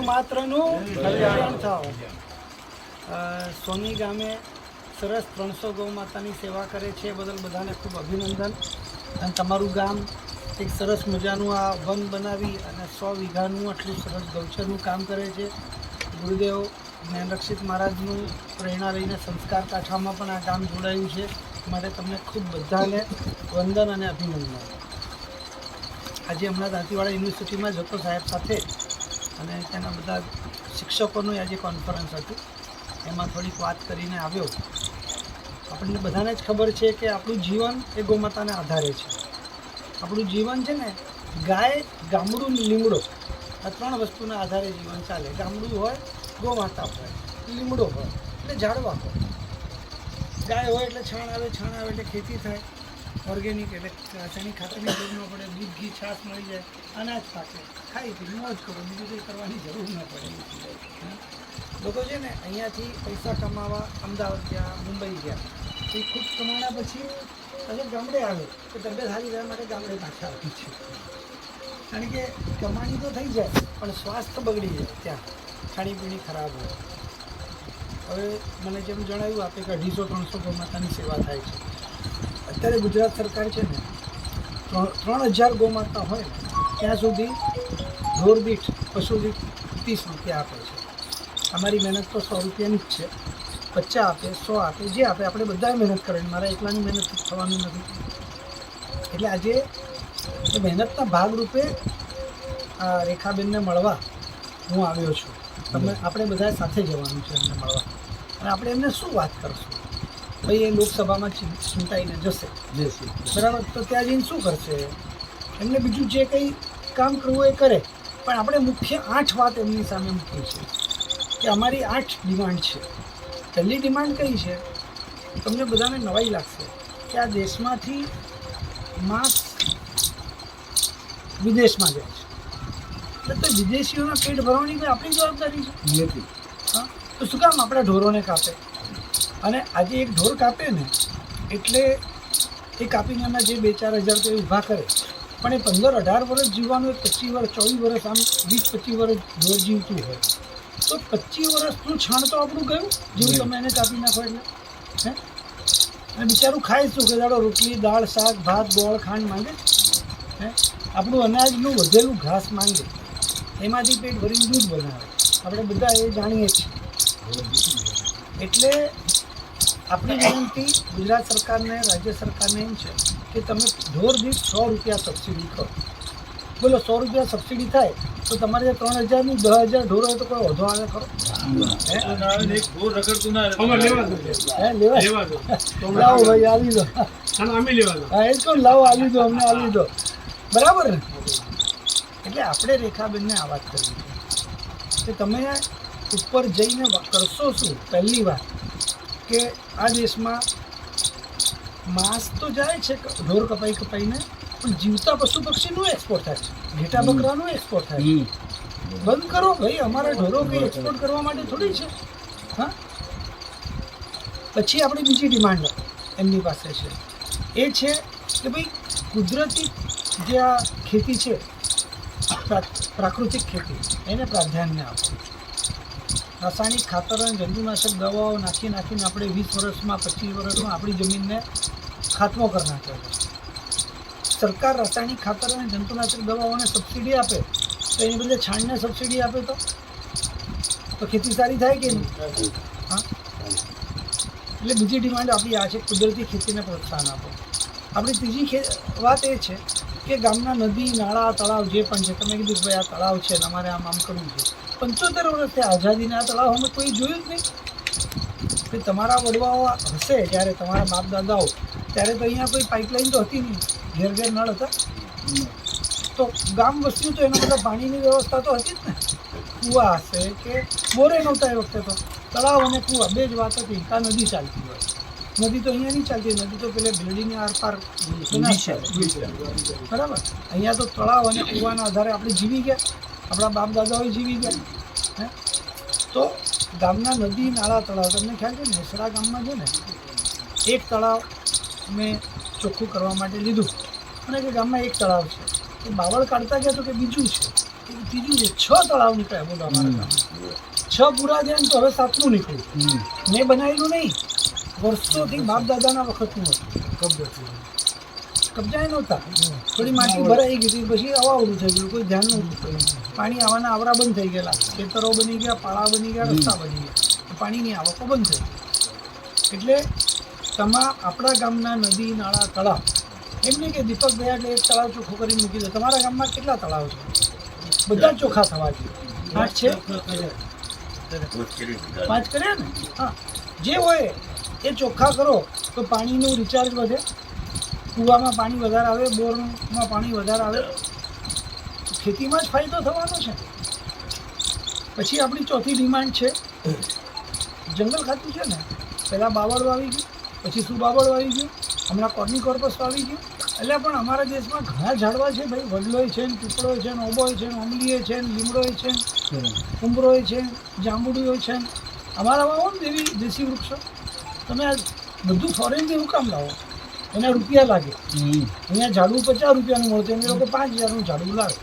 ગૌમાત્રનું કલ્યાણ થાવ. સોની ગામે સરસ 300 ગૌમાતાની સેવા કરે છે, બદલ બધાને ખૂબ અભિનંદન. અને તમારું ગામ એક સરસ મજાનું આ વન બનાવી અને 100 વીઘાનું આટલું સરસ ગૌચરનું કામ કરે છે. ગુરુદેવ જ્ઞાનરક્ષિત મહારાજનું પ્રેરણા લઈને સંસ્કાર કાંઠામાં પણ આ ગામ જોડાયું છે, માટે તમને ખૂબ બધાને વંદન અને અભિનંદન. આજે હમણાં દાંતીવાડા યુનિવર્સિટીમાં જતો સાહેબ સાથે અને તેના બધા શિક્ષકોનું આજે કોન્ફરન્સ હતું, એમાં થોડીક વાત કરીને આવ્યો. આપણને બધાને જ ખબર છે કે આપણું જીવન એ ગૌમાતાને આધારે છે. આપણું જીવન છે ને ગાય, ગામડું, લીમડો, આ 3 વસ્તુના આધારે જીવન ચાલે. ગામડું હોય, ગૌમાતા હોય, લીમડો હોય એટલે ઝાડવા હોય, ગાય હોય એટલે છાણ આવે, છાણ આવે એટલે ખેતી થાય, ઓર્ગેનિક એટલે રાસાયણિક ખાતરની જરૂર ન પડે, દૂધ, ઘી, છાશ મળી જાય, અનાજ પાકે, ખાઈ પી મોજ કરો, બીજું કંઈ કરવાની જરૂર ન પડે. લોકો છે ને અહીંયાથી પૈસા કમાવા અમદાવાદ ગયા, મુંબઈ ગયા, એ ખૂબ કમાણા પછી ગામડે આવે તો તબિયત સારી રહેવા માટે ગામડે પાછા આવી છે. કારણ કે કમાણી તો થઈ જાય પણ સ્વાસ્થ્ય બગડી જાય, ત્યાં ખાણીપીણી ખરાબ હોય. હવે મને જેમ જણાવ્યું આપે કે 250-300 ગૌમાતાની સેવા થાય છે. અત્યારે ગુજરાત સરકાર છે ને 3000 ગૌમાતા હોય ને ત્યાં સુધી ઢોર દીઠ, પશુ દીઠ 30 રૂપિયા આપે છે. અમારી મહેનત તો 100 રૂપિયાની જ છે. 50 આપે, 100 આપે, જે આપે, આપણે બધાએ મહેનત કરવાની. મારા એકલાની મહેનત થવાનું નથી. એટલે આજે એ મહેનતના ભાગરૂપે આ રેખાબેનને મળવા હું આવ્યો છું. આપણે બધા સાથે જવાનું છે એમને મળવા, અને આપણે એમને શું વાત કરશું? ભાઈ એ લોકસભામાં ચૂંટાઈને જશે, બરાબર, તો ત્યાં જઈને શું કરશે? એમને બીજું જે કંઈ કામ કરવું એ કરે, પણ આપણે મુખ્ય 8 વાત એમની સામે મૂકી છે કે અમારી 8 ડિમાન્ડ છે. પહેલી ડિમાન્ડ કઈ છે? તમને બધાને નવાઈ લાગશે કે આ દેશમાંથી માંસ વિદેશમાં જાય છે, એટલે તો વિદેશીઓના પેટ ભરવાની કોઈ આપણી જવાબદારી છે નથી. હા, તો શું કામ આપણા ઢોરોને કાપે? અને આજે એક ઢોર કાપે ને એટલે એ કાપીને એમાં જે 2-4 હજાર તો એ ઊભા કરે, પણ એ 15-18 વર્ષ જીવવાનું, 25 વર્ષ, 24 વર્ષ, આમ 20-25 વર્ષ ઢોર જીવતું હોય તો 25 વર્ષનું છાણ તો આપણું ગયું, જેવું તમે એને કાપી નાખો એટલે. હે, અને બિચારું ખાય શું? કે દાડો રોટલી, દાળ, શાક, ભાત, ગોળ, ખાંડ માંગે. હે, આપણું અનાજનું વધેલું ઘાસ માંગે, એમાંથી પેટ ભરીને દૂધ બનાવે. આપણે બધા એ જાણીએ છીએ. એટલે આપણી વિનંતી ગુજરાત સરકારને, રાજ્ય સરકારને એમ છે કે તમે ઢોર દીઠ 100 રૂપિયા સબસિડી કરો. બોલો, 100 રૂપિયા સબસિડી થાય તો તમારે 3000ની 10,000 ઢોર હોય તો કોઈ વધો આવે ખરો? લાવો ભાઈ, આવી દો. હા, એ જ કહું, લાવો, આવી દો, અમને આવી દો, બરાબર ને? એટલે આપણે રેખાબેનને આ વાત કરવી છે કે તમે ઉપર જઈને કરશો શું? પહેલી વાત કે આ દેશમાં માંસ તો જાય છે ઢોર કપાઈને, પણ જીવતા પશુ પક્ષીનું એક્સપોર્ટ થાય છે, ઘેટા બકરાનું એક્સપોર્ટ થાય છે. બંધ કરો ભાઈ, અમારા ઢોરો કંઈ એક્સપોર્ટ કરવા માટે થોડી છે. હા, પછી આપણી બીજી ડિમાન્ડ એમની પાસે છે, એ છે કે ભાઈ કુદરતી જે આ ખેતી છે, પ્રાકૃતિક ખેતી, એને પ્રાધાન્ય આપો. રાસાયણિક ખાતર અને જંતુનાશક દવાઓ નાખીને આપણે 20 વર્ષમાં, 25 વર્ષમાં આપણી જમીનને ખાત્મો કરી નાખ્યો છે. સરકાર રાસાયણિક ખાતર અને જંતુનાશક દવાઓને સબસિડી આપે તો એની બદલે છાણને સબસિડી આપે તો ખેતી સારી થાય કે નહીં? હા, એટલે બીજી ડિમાન્ડ આપણી આ છે, કુદરતી ખેતીને પ્રોત્સાહન આપો. આપણી ત્રીજી વાત એ છે કે ગામના નદી, નાળા, તળાવ જે પણ છે, તમે કીધું ભાઈ આ તળાવ છે ને અમારે આમ કરવું છે. 75 વર્ષથી આઝાદીને આ તળાવ અમે કોઈ જોયું જ નહીં. કે તમારા વડવાઓ હશે જ્યારે, તમારા બાપ દાદાઓ, ત્યારે તો અહીંયા કોઈ પાઇપલાઇન તો હતી નહીં, ઘેર ઘેર નળ હતા તો ગામ વસ્યું તો એના બધા પાણીની વ્યવસ્થા તો હતી જ ને. કૂવા હશે કે બોરે નહોતા એ વખતે, તો તળાવ અને કૂવા 2 જ વાત હતી. આ નદી ચાલતી હોય, નદી તો અહીંયા નહીં ચાલતી, નદી તો પેલે બિલ્ડિંગની આરપાર બરાબર. અહીંયા તો તળાવ અને કૂવાના આધારે આપણે જીવી ગયા, આપણા બાપ દાદાઓ જીવી ગયા. હે, તો ગામના નદી, નાળા, તળાવ, તમને ખ્યાલ છે નેસડા ગામમાં છે ને એક તળાવ મેં ચોખ્ખું કરવા માટે લીધું, અને કે ગામમાં એક તળાવ છે, એ બાવળ કાઢતા ગયા તો કે બીજું છે. ત્રીજું છે 6 તળાવ નીકળ્યા બોલો અમારા ગામમાં 6 પૂરા થયા ને તો હવે 7મું નીકળ્યું. મેં બનાવેલું નહીં, વર્ષોથી બાપ દાદાના વખતનું હતું. કબજાએ નહોતા, થોડી માટી ભરાઈ ગઈ હતી, પછી અવાવડું થઈ ગયું, કોઈ ધ્યાન નહોતું. પાણી આવવાના આવરા બંધ થઈ ગયેલા, ખેતરો બની ગયા, પાળા બની ગયા, રસ્તા બની ગયા, પાણીની આવકો બંધ થઈ ગઈ. એટલે આપણા ગામના નદી નાળા તળાવ એમ નહીં કે દીપક ગયા એટલે એક તળાવ ચોખ્ખું કરીને મૂકી દો. તમારા ગામમાં કેટલા તળાવ છે? બધા ચોખ્ખા થવા જોઈએ. 8 છે, 5 કર્યા ને? હા, જે હોય એ ચોખ્ખા કરો તો પાણીનું રિચાર્જ વધે, કૂવામાં પાણી વધારે આવે, બોરમાં પાણી વધારે આવે, ખેતીમાં જ ફાયદો થવાનો છે. પછી આપણી ચોથી ડિમાન્ડ છે જંગલ ખાતું છે ને, પહેલાં બાવળ આવી ગયું, પછી શું બાવળ આવી ગયું, હમણાં કોર્નિકોર્પસ આવી ગયું. એટલે પણ અમારા દેશમાં ઘણા ઝાડવા છે ભાઈ, વડલોય છે ને, પીપળોય છે ને, ઓબોય છે ને, અમલીય છે ને, લીમડોય છે ને, કુંબરોય છે, જાંબુડીઓ છે. અમારામાં આવો ને દેશી વૃક્ષો, તમે આ બધું ફોરેનથી હું કામ લાવો? એના રૂપિયા લાગે. અહીંયા ઝાડવું 50 રૂપિયાનું મળતું, એ લોકો 5000નું ઝાડવું લાવે.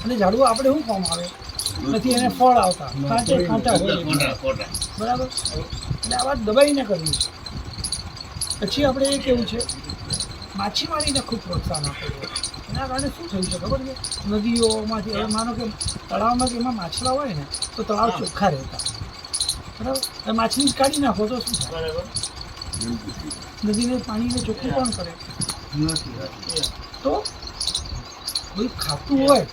અને ઝાડવું આપણે શું કામ આવે? નથી એને ફળ આવતા, કાંટા હોય, બરાબર. એટલે આ વાત દબાઈને કરવી છે. પછી આપણે એ કેવું છે, માછીમારીને ખૂબ પ્રોત્સાહન આપે છે. એના કારણે શું થયું છે ખબર છે? નદીઓમાંથી હવે માનો કે તળાવમાં એમાં માછલા હોય ને તો તળાવ ચોખ્ખા રહેતા, બરાબર. માછલી કાઢી નાખો તો શું થાય? નદીને પાણીને ચોખ્ખું કોણ કરે? તો કોઈ ખાતું હોય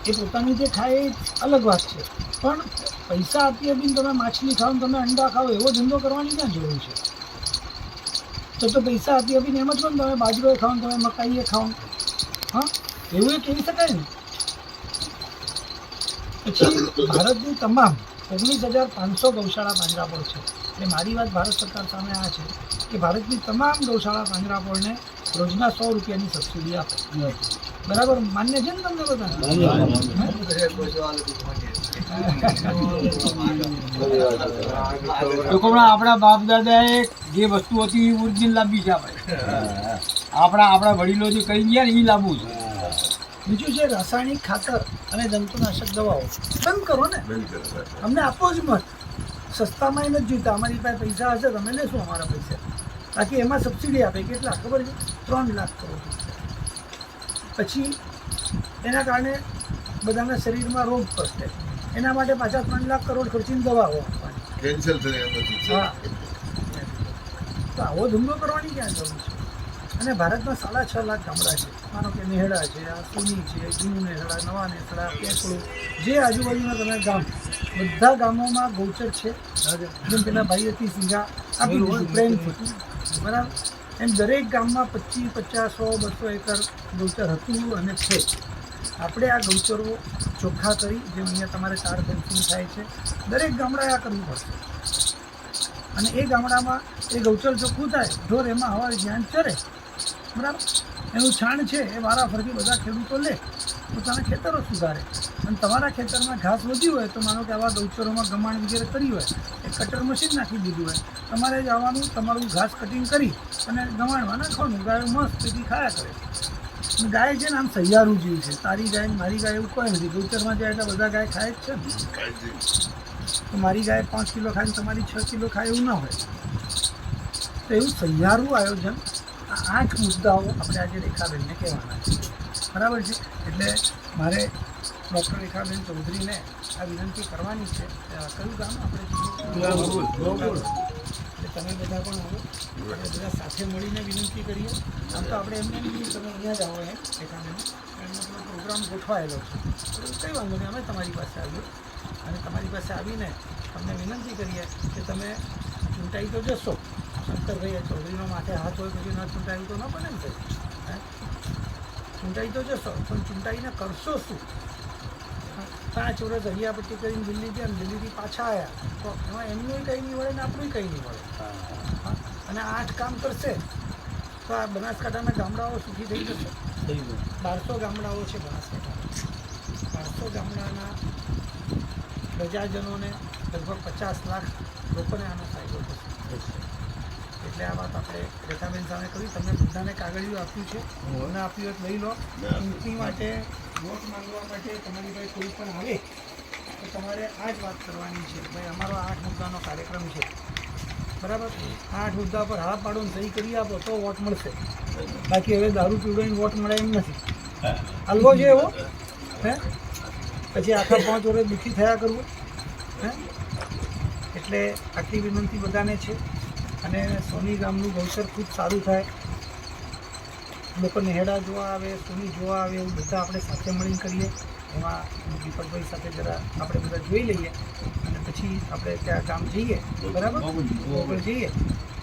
એ પોતાની જે ખાય એ અલગ વાત છે, પણ પૈસા આપી આપીને તમે માછલી ખાઓ, તમે અંડા ખાઓ, એવો ધંધો કરવાની ક્યાં જરૂર છે? તો પૈસા આપી આપીને એમ જ પણ તમે બાજરો ખાઓ, તમે મકાઈએ ખાઓ, હા, એવું એ કહી શકાય ને. પછી ભારતની તમામ 19,500 ગૌશાળા પાંજરાપોળ છે. એટલે મારી વાત ભારત સરકાર સામે આ છે કે ભારતની તમામ ગૌશાળા પાંજરાપોળને રોજના 100 રૂપિયાની સબસિડી આપે, બરાબર. માન્ય છે ને તમને બધા? આપણા બાપ દાદાએ જે વસ્તુ હતી એ ઓરિજિનલ લાવવી છે. આપણા વડીલો જે કહી ગયા ને એ લાવવું છે. બીજું છે રાસાયણિક ખાતર અને જંતુનાશક દવાઓ બંધ કરો ને, અમને આપો જ મત. સસ્તામાં એ નથી જોઈતા, અમારી પાસે પૈસા હશે તમે લેશો અમારા પૈસા. બાકી એમાં સબસિડી આપે કેટલા ખબર છે? 3 લાખ કરોડ. પછી એના કારણે બધાના શરીરમાં રોગ પ્રસરે, એના માટે પાછા 3 લાખ કરોડ ખર્ચીને દવાઓ આપવાની. હા, તો આવો ધંધો કરવાની ક્યાં જરૂર છે? અને ભારતમાં 6.5 લાખ ગામડા છે. માનો કે નેહડા છે, આ સોની છે, જૂનું નેહડા, નવા નેહડા, પેકડું, જે આજુબાજુના તમે ગામ, બધા ગામોમાં ગૌચર છે. જેમ પેલા ભાઈ હતી સિંગા આપી દીધું પ્રેમથી, બરાબર. એમ દરેક ગામમાં 25, 50, 100, 200 એકર ગૌચર હતું અને છે. આપણે આ ગૌચરો ચોખ્ખા કરી, જેમ અહીંયા તમારે કાર ફેન્સિંગ થાય છે, દરેક ગામડાએ આ કરવું પડશે. અને એ ગામડામાં એ ગૌચર ચોખ્ખું થાય, ઢોર એમાં હવા જ્યાં ચરે, બરાબર. એનું છાણ છે એ વારાફરતી બધા ખેડૂતો લે, પોતાના ખેતરો સુધારે. અને તમારા ખેતરમાં ઘાસ વધ્યું હોય તો માનો કે આવા ગૌચરોમાં ગમાણ વગેરે કરી હોય, એ કટર મશીન નાખી દીધું હોય, તમારે જવાનું, તમારું ઘાસ કટિંગ કરી અને ગમાણમાં નાખવાનું. ગાયો મસ્ત તેથી ખાયા કરે. ગાય છે ને આમ સહિયારું જીવ છે. તારી ગાય ને મારી ગાય એવું કોઈ નથી. ગૌચરમાં જાય એટલે બધા ગાય ખાય જ છે ને. તો મારી ગાય 5 કિલો ખાય ને તમારી 6 કિલો ખાય એવું ના હોય. તો એવું સહિયારું આયોજન, આ 8 મુદ્દાઓ આપણે આજે રેખાબેનને કહેવાના છે, બરાબર છે. એટલે મારે ડૉક્ટર રેખાબેન ચૌધરીને આ વિનંતી કરવાની છે. કયું ગામ આપણે? એટલે તમે બધા પણ આવો, આપણે બધા સાથે મળીને વિનંતી કરીએ. આમ તો આપણે એમને નહીં, તમે અહીંયા જ આવો એમ રેખાબેન, એમનો થોડો પ્રોગ્રામ ગોઠવાયેલો છે. કંઈ વાંધો નહીં, અમે તમારી પાસે આવીએ અને તમારી પાસે આવીને તમને વિનંતી કરીએ કે તમે ચૂંટાઈ તો જશો. શંકરભાઈ ચૌધરીનો માથે હાથ હોય પછી ન ચૂંટાયું તો ન બને ને ભાઈ. ચૂંટાઈ તો જશો પણ ચૂંટાઈને કરશો શું? 5 વર્ષ હરિયાપટ્ટી કરીને દિલ્હી ગયા, દિલ્હીથી પાછા આવ્યા તો એમાં એમનું કંઈ નહીં મળે ને આપણું કંઈ નહીં મળે. અને 8 કામ કરશે તો આ બનાસકાંઠાના ગામડાઓ સુખી થઈ જશે. 1200 ગામડાઓ છે બનાસકાંઠામાં. 1200 ગામડાના પ્રજાજનોને લગભગ 50 લાખ લોકોને આનો ફાયદો થશે. એટલે આ વાત આપણે રેખાબેન સામે કરી. તમને બધાને કાગળિયું આપ્યું છે, મને આપ્યું લઈ લો. ચૂંટણી માટે વોટ માંગવા માટે તમારી પાસે કોઈ પણ આવે તો તમારે આ જ વાત કરવાની છે ભાઈ અમારો 8 મુદ્દાનો કાર્યક્રમ છે, બરાબર? 8 મુદ્દા પર હા પાડો ને સહી કરી આપો તો વોટ મળશે. બાકી હવે દારૂ પીવડાવીને વોટ મળે એમ નથી. હલવો છે એવો હે પછી આખા 5 વર્ષ દુઃખી થયા કરવું હે. એટલે આટલી વિનંતી બધાને છે. અને સોની ગામનું ભવિષ્ય ખૂબ સારું થાય, લોકો નેહડા જોવા આવે, સોની જોવા આવે, એવું બધા આપણે સાથે મળીને કરીએ. એમાં દીપકભાઈ સાથે જરા આપણે બધા જોઈ લઈએ અને પછી આપણે ત્યાં ગામ જઈએ, બરાબર? ગોગલ જઈએ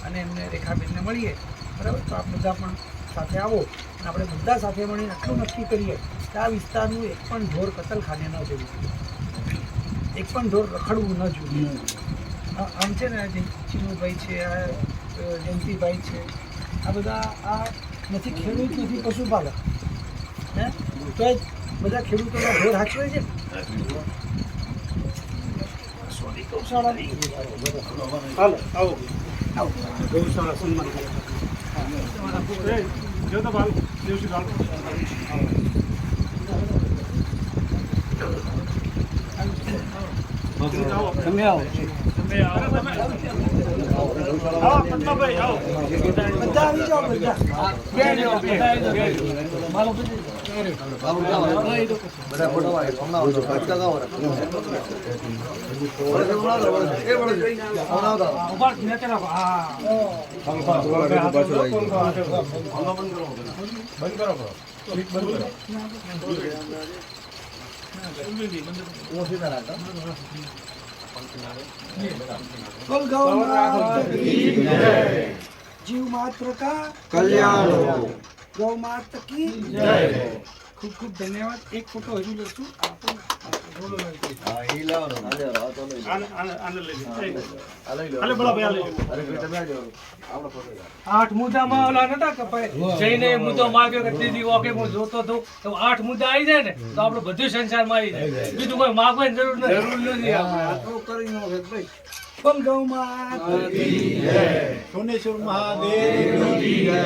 અને એમને રેખાબેનને મળીએ, બરાબર? તો આપ બધા પણ સાથે આવો અને આપણે બધા સાથે મળીને આટલું નક્કી કરીએ કે આ વિસ્તારનું એક પણ ઢોર કતલખાને ન જવું જોઈએ, એક પણ ઢોર રખડવું ન જોઈએ. આમ છે ને જે ચીનુભાઈ છે, આ જયંતિભાઈ છે, આ બધા આ નથી ખેડૂત નથી પશુપાલક હે, તો એ બધા ખેડૂતોના ઢોર હાચવે છે. સોની ગૌશાળા હાલો આવો આવો ગૌશાળા સન્માન કરો. જો તો બાલ દેવસી બાલ તમે આવો પદ્માભાઈ આવો, બધા આવી જાઓ, બધા बोल गौ माता की जय, जीव मात्र का कल्याण हो, गौ माता की जय. खूब खूब धन्यवाद. एक फोटो हजू लेશું. આઠ મુદ્દામાં ઓલા નતા કપાય જઈને મુદ્દો માગ્યો કે દીદી ઓકે હું જોતો હતો તો 8 મુદ્દા આવી જાય ને તો આપણું બધું સંસારમાં આવી જાય. બીજું કોઈ માગવાની જરૂર નથી. આપણે આટલું કરી નો ભાઈ. બોલ ગૌ માતા કી જય, સોનેશ્વર મહાદેવ કી જય.